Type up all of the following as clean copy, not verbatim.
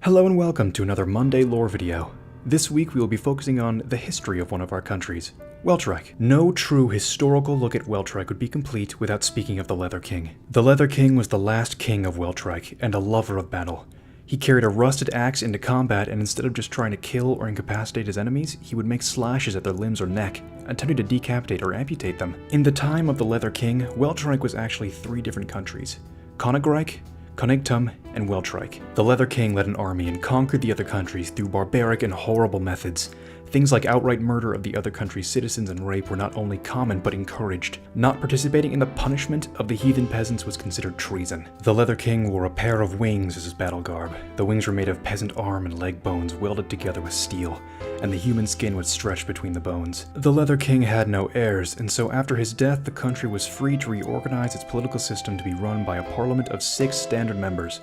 Hello and welcome to another Monday lore video. This week we will be focusing on the history of one of our countries, Weltreich. No true historical look at Weltreich would be complete without speaking of the Leather King. The Leather King was the last king of Weltreich and a lover of battle. He carried a rusted axe into combat, and instead of just trying to kill or incapacitate his enemies, he would make slashes at their limbs or neck, attempting to decapitate or amputate them. In the time of the Leather King, Weltreich was actually three different countries: Königreich, Königtum, and Weltreich. The Leather King led an army and conquered the other countries through barbaric and horrible methods. Things like outright murder of the other country's citizens and rape were not only common but encouraged. Not participating in the punishment of the heathen peasants was considered treason. The Leather King wore a pair of wings as his battle garb. The wings were made of peasant arm and leg bones welded together with steel, and the human skin would stretch between the bones. The Leather King had no heirs, and so after his death the country was free to reorganize its political system to be run by a parliament of 6 standard members,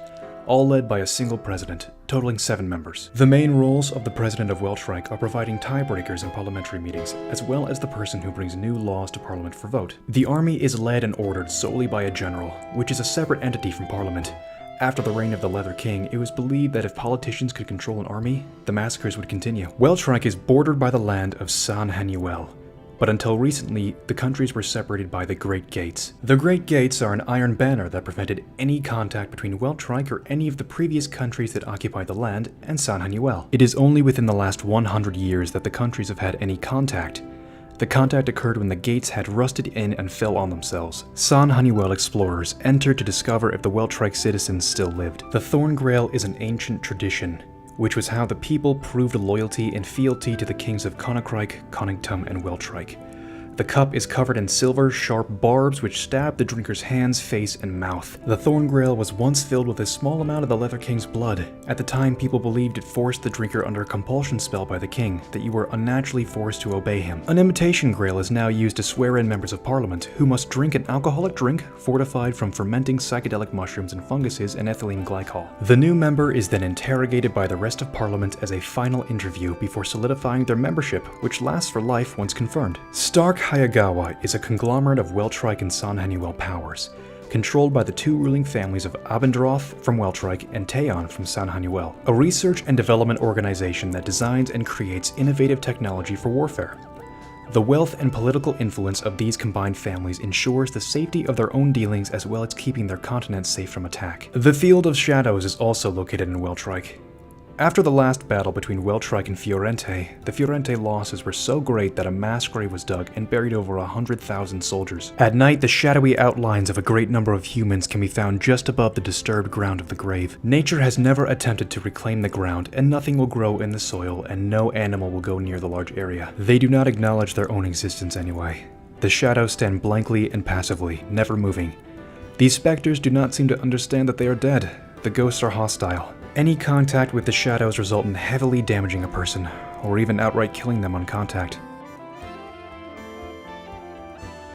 all led by a single president, totaling 7 members. The main roles of the president of Weltreich are providing tiebreakers in parliamentary meetings, as well as the person who brings new laws to parliament for vote. The army is led and ordered solely by a general, which is a separate entity from parliament. After the reign of the Leather King, it was believed that if politicians could control an army, the massacres would continue. Weltreich is bordered by the land of Saint-Hanuel, but until recently, the countries were separated by the Great Gates. The Great Gates are an iron banner that prevented any contact between Weltreich or any of the previous countries that occupied the land and Saint-Hanuel. It is only within the last 100 years that the countries have had any contact. The contact occurred when the gates had rusted in and fell on themselves. Saint-Hanuel explorers entered to discover if the Weltreich citizens still lived. The Thorn Grail is an ancient tradition, which was how the people proved loyalty and fealty to the kings of Königreich, Königtum, and Weltreich. The cup is covered in silver, sharp barbs which stab the drinker's hands, face, and mouth. The Thorn Grail was once filled with a small amount of the Leather King's blood. At the time, people believed it forced the drinker under a compulsion spell by the king, that you were unnaturally forced to obey him. An imitation grail is now used to swear in members of parliament, who must drink an alcoholic drink fortified from fermenting psychedelic mushrooms and funguses and ethylene glycol. The new member is then interrogated by the rest of parliament as a final interview before solidifying their membership, which lasts for life once confirmed. Stark Hayagawa is a conglomerate of Weltreich and Saint-Hanuel powers, controlled by the 2 ruling families of Abendroth from Weltreich and Theon from Saint-Hanuel, a research and development organization that designs and creates innovative technology for warfare. The wealth and political influence of these combined families ensures the safety of their own dealings as well as keeping their continent safe from attack. The Field of Shadows is also located in Weltreich. After the last battle between Weltreich and Fiorente, the Fiorente losses were so great that a mass grave was dug and buried over 100,000 soldiers. At night, the shadowy outlines of a great number of humans can be found just above the disturbed ground of the grave. Nature has never attempted to reclaim the ground, and nothing will grow in the soil, and no animal will go near the large area. They do not acknowledge their own existence anyway. The shadows stand blankly and passively, never moving. These specters do not seem to understand that they are dead. The ghosts are hostile. Any contact with the shadows result in heavily damaging a person, or even outright killing them on contact.